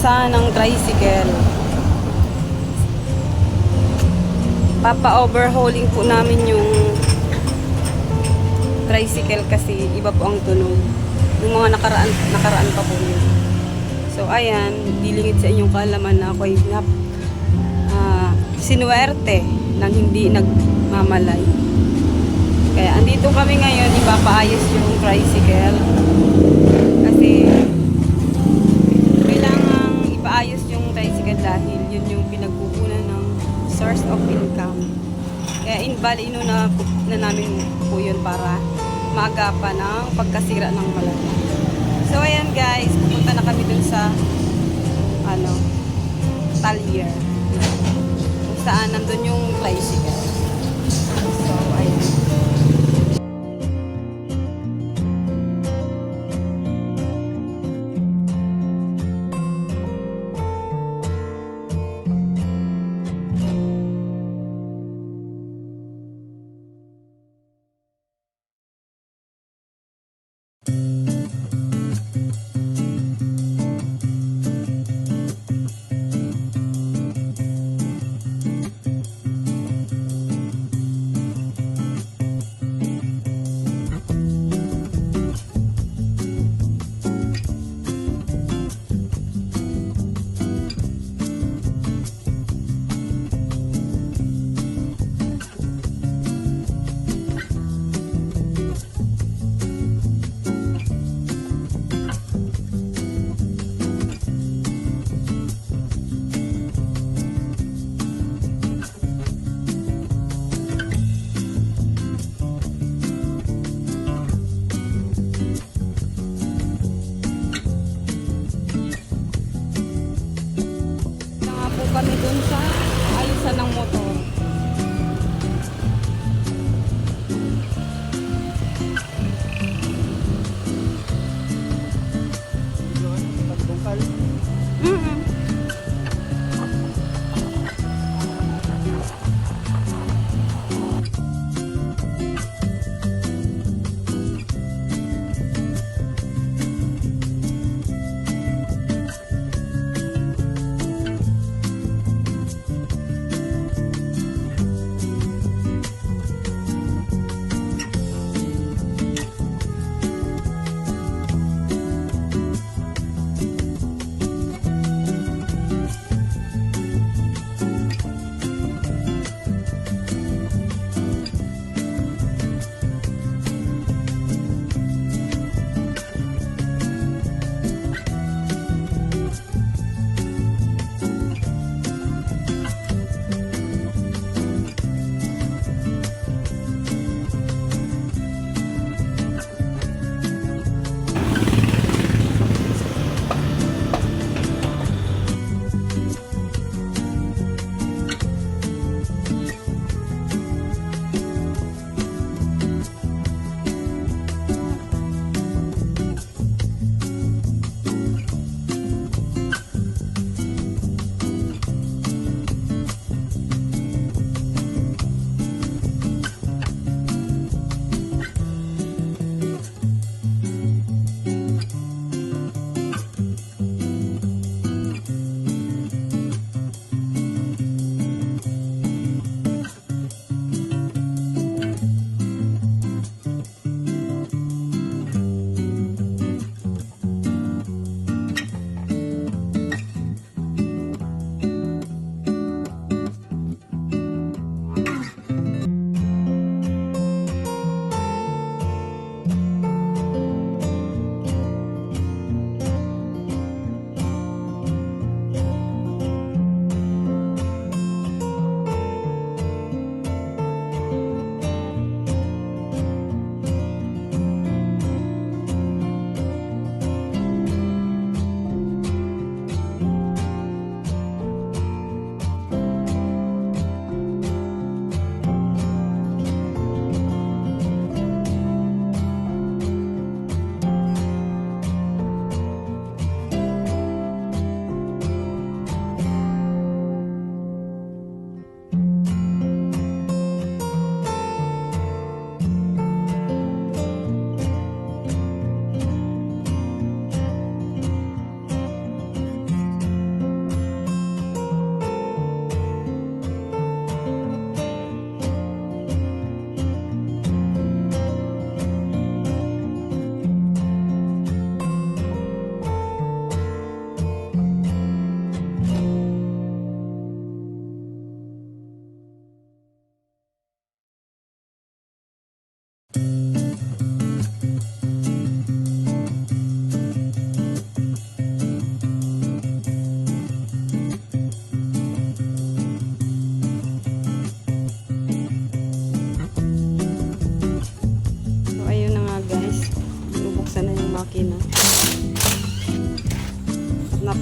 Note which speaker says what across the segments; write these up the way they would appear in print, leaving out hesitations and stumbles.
Speaker 1: isa ng tricycle. Papa-overhauling po namin yung tricycle kasi iba po ang tunog. Yung mga nakaraan pa po yun. So ayan, dilingid sa inyong kaalaman na ako'y sinuwerte nang hindi nagmamalay. Kaya andito kami ngayon, ipapaayos yung tricycle. Kasi kailangang ipaayos yung tricycle dahil yun yung pinagkukunan ng source of income. Kaya invalid na namin po yun para maagapan ng pagkasira ng malata. So ayan guys, pupunta na kami dun sa talyer kung saan nandun yung tricycle. So ayan. Kami dun sa ayusan ng motor.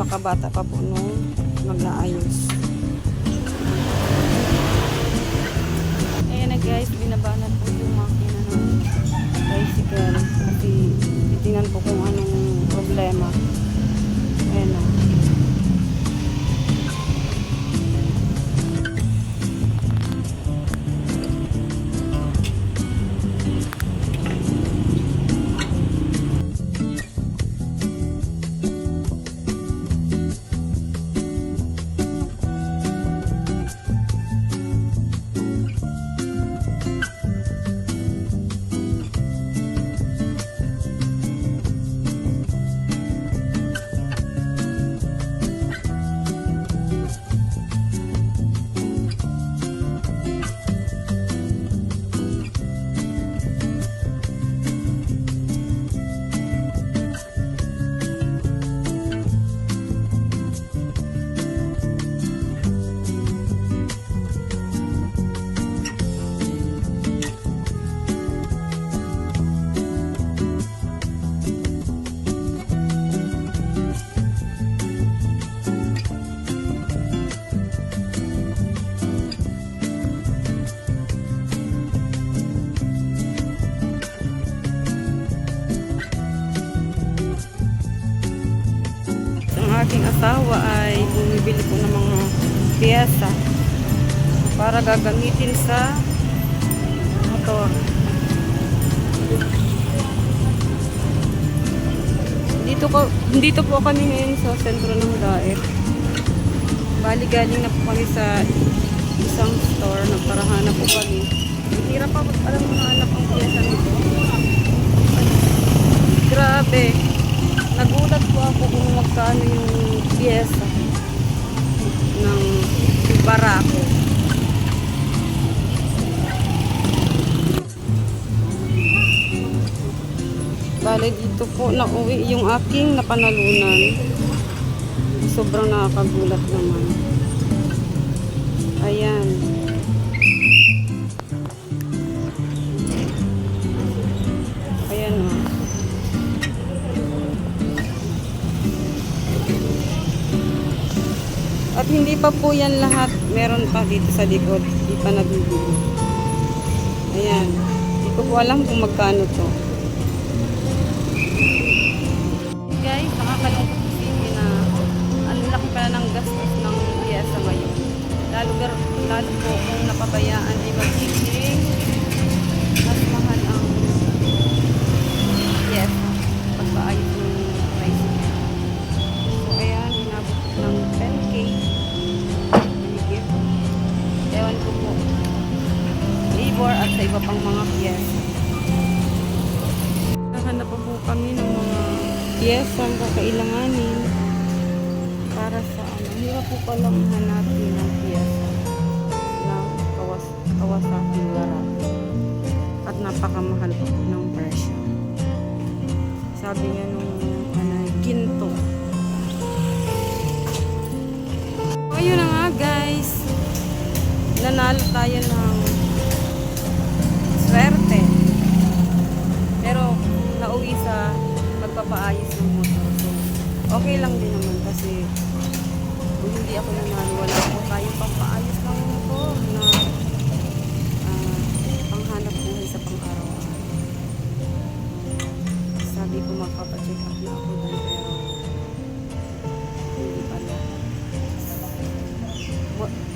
Speaker 1: napakabata pa po nung mag-aayos. Ayan na guys, binaba na po yung makina ng tricycle kasi titingnan po kung anong problema. Ayan na. Aking asawa ay bumibili po ng mga piyesa para gagamitin sa motor. Dito po kami ngayon sa sentro ng Daet. Bali galing na po kami sa isang store, nagparahanap po kami. Hirap pa alam mo hanap ang piyesa nito. Grabe. Nagulat po ako kung magkano yung piyesa ng barako. Bale dito po nauwi yung aking napanalunan. Sobrang nakakagulat naman. Ayan. Ayan o. At hindi pa po yan lahat. Meron pa dito sa likod. Hindi pa nabibili. Ayan. Hindi ko po alam kung magkano to. Guys, nakakalungkot kasi na ang laki pala ng gastos ng piyesa ngayon. Lalo po kung napabayaan ay magiging mas mahal ang piyesa. Pagpaayos ng tricycle. So ayan, hinabot ng 10K. Ewan ko po. Labor at sa iba pang mga piyesa. Nahanap po kami ng mga piyesa ang kakailanganin para sa ano. Hirap po palang hanapin ng piyesa ng Kawasaki Garage. At napakamahal po ng presyo. Sabi nga nung ginto. Ayun na nga guys. Nanalo tayo ng swerte. Pero nauwi sa magpapaayos ng motor. So, okay lang din naman kasi kung hindi ako nanalo, wala po tayong pampaayos ng motor na panghanap buhay sa pang-araw-araw. Sabi ko magpapacheck up na ako doon pero hindi pala.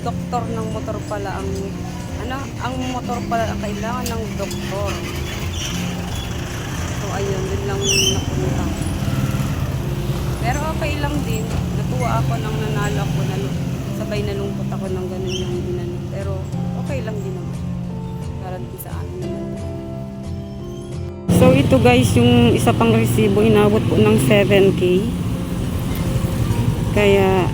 Speaker 1: Doktor ng motor pala ang motor pala ang kailangan ng doktor. So ayun, din lang napunta. Pero okay lang din. Natuwa ako nang nanalo ako, sabay nalungkot ako ng ganun yung ginano. Pero okay lang din naman. Para din sa akin naman. So ito guys, yung isa pang resibo inabot po ng 7K. Kaya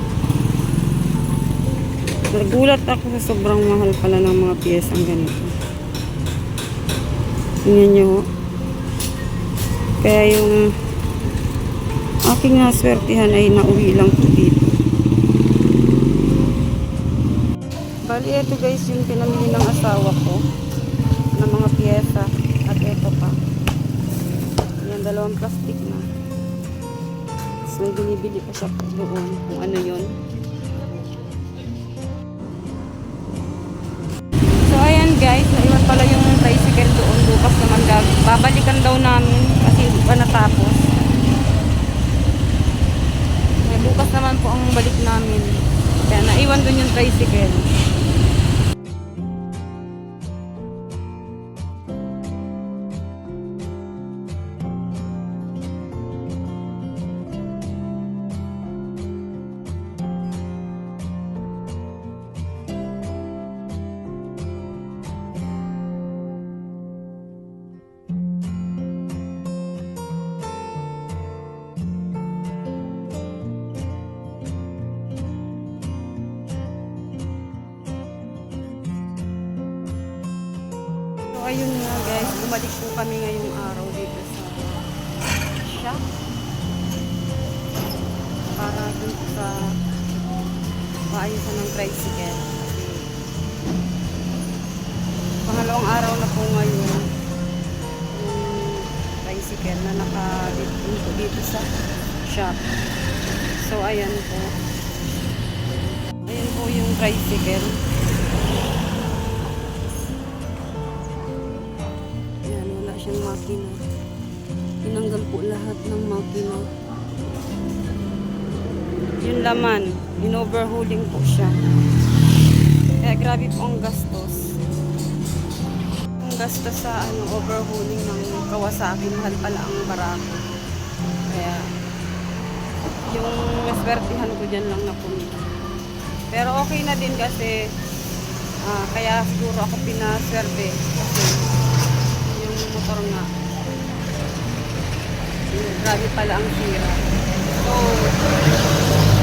Speaker 1: nagulat ako sa sobrang mahal pala ng mga piyesang ganito. Tingnan nyo. Kaya yung aking naswertihan ay nauwi lang po dito. Bali, ito guys yung pinamili ng asawa ko ng mga piyesa. At ito pa. Yan, dalawang plastic na. So, may binibili pa siya doon kung ano yun. So ayan guys, naiwan pala yung tricycle doon. Bukas naman babalikan daw namin kasi hindi pa natapos. Bukas naman po ang balik namin. Kaya naiwan doon yung tricycle. So ayun nga guys, bumalik po kami ngayong araw dito sa shop para dun po sa maayusan ng tricycle. Pangalawang araw na po ngayon yung tricycle na nakabit po dito sa shop. So ayan po. Ayan po yung tricycle. Siyang makina. Tinanggal po lahat ng makina. Yung laman, in-overhauling po siya. Kaya grabe po ang gastos. Ang gastos sa overhauling ng Kawasaki, mahal pala ang barako. Kaya yung naswertihan ko dyan lang na pumili. Pero okay na din kasi kaya siguro ako pinaswerte kasi motor nga. Grabe pala ang sira. So,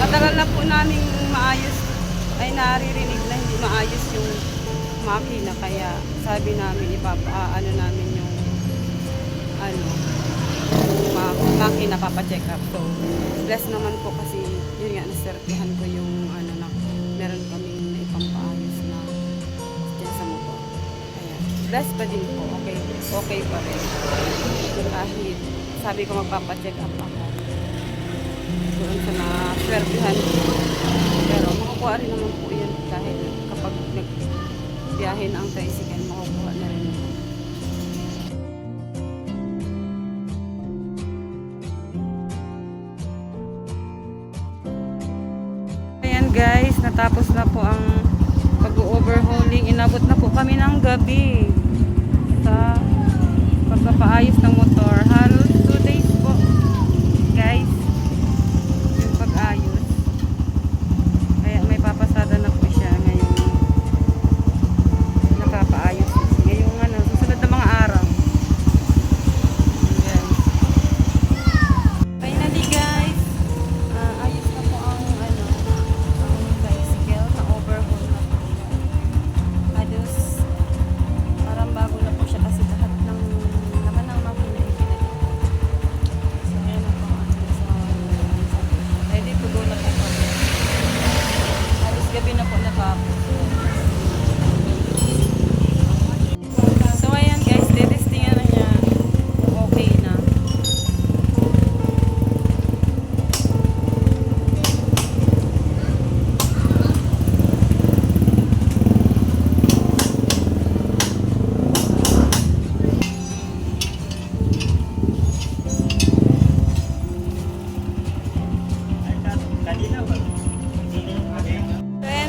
Speaker 1: matagal na po namin maayos, ay naririnig na hindi maayos yung makina. Kaya sabi namin, ano namin yung makina, papacheck up. So, bless naman po kasi yun nga, nasertihan ko yung na meron kaming naipampaayos na dyan sa motor. Kaya, bless pa din po. Okay pa rin. Kahit sabi ko magpapacheck up ako. Doon sa naswertihan ko. Pero makukuha rin naman po yun dahil kapag nagbiyahe na ang tricycle, makukuha na rin naman. Ayan guys, natapos na po ang pag-overhauling. Inabot na po kami ng gabi sa pagpapaayos ng motor. Halos 2 days po guys yung pag-ayos. Kaya may papasada na po siya ngayon. Nakapaayos ngayong susunod na mga araw. Guys. Finally guys, ayos na po ang bicycle na overhaul na po. Halos parang bago na po siya kasi lahat ng laman ng makina ay pinalitan. So ayan na po ready to go na po kami. Halos gabi na po natapos. So ayan guys, detestingan na niya kung okay na.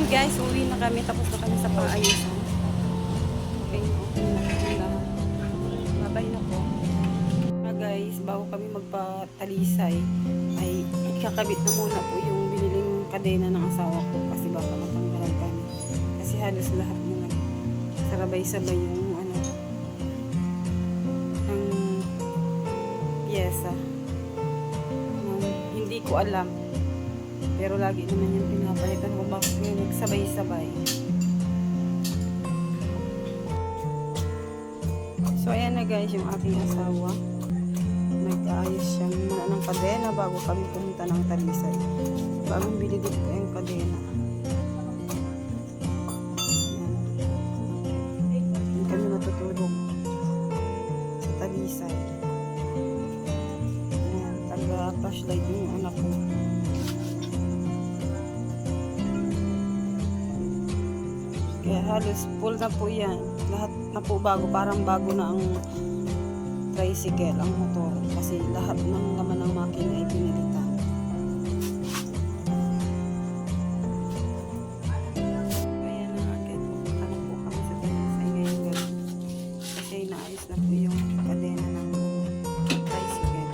Speaker 1: Guys, uwi na kami. Tapos na kami sa pang-ayusan. Okay na kami lahat. Babay na po. Guys, bago kami magpatalisay, ay ikakabit na muna po yung biniling kadena ng asawa ko. Kasi baka matanggalan kami. Kasi halos lahat na sarabay-sabay yung ang pyesa. Hindi ko alam. Pero lagi naman yung pinapalitan ko bakit yung nagsabay-sabay. So ayan na guys yung aking asawa. Nag-aayos siya muna ng kadena bago kami pumunta ng Talisay. Bagong binili ko yung kadena. Hindi kami natutulog sa Talisay. Ayan, taga-flashlight yung anak ko. Kaya halos full na po yan. Lahat na po bago. Parang bago na ang tricycle, ang motor. Kasi lahat ng laman ng makina ay pinilitan. Kaya na agad. Tanong po kami sa Talisay ngayong gabi. Kasi naayos na po yung kadena ng tricycle.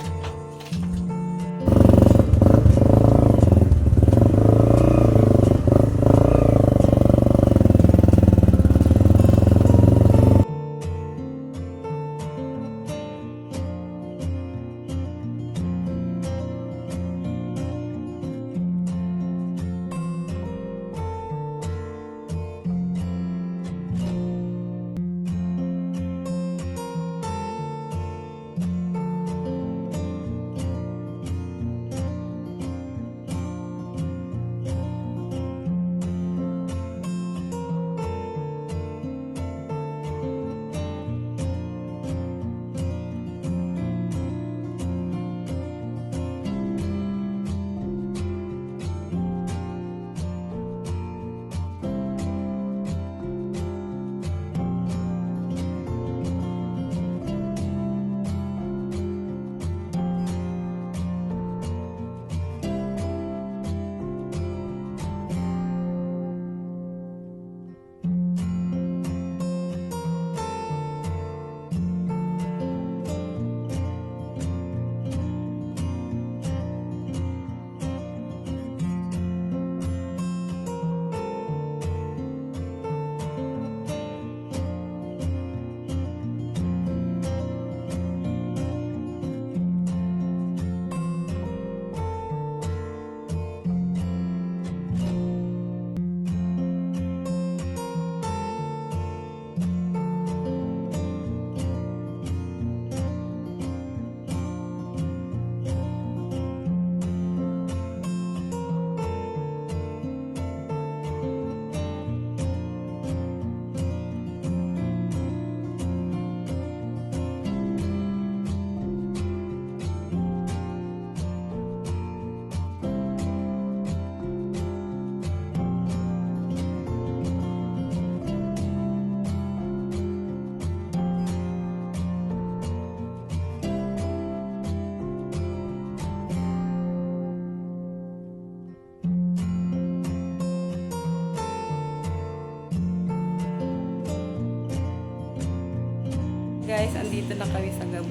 Speaker 1: Guys, andito na kami sa Gabu.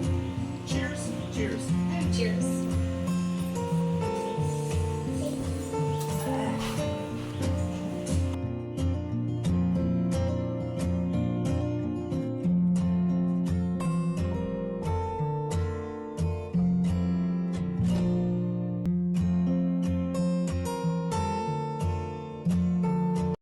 Speaker 2: Cheers. Cheers.
Speaker 3: Cheers.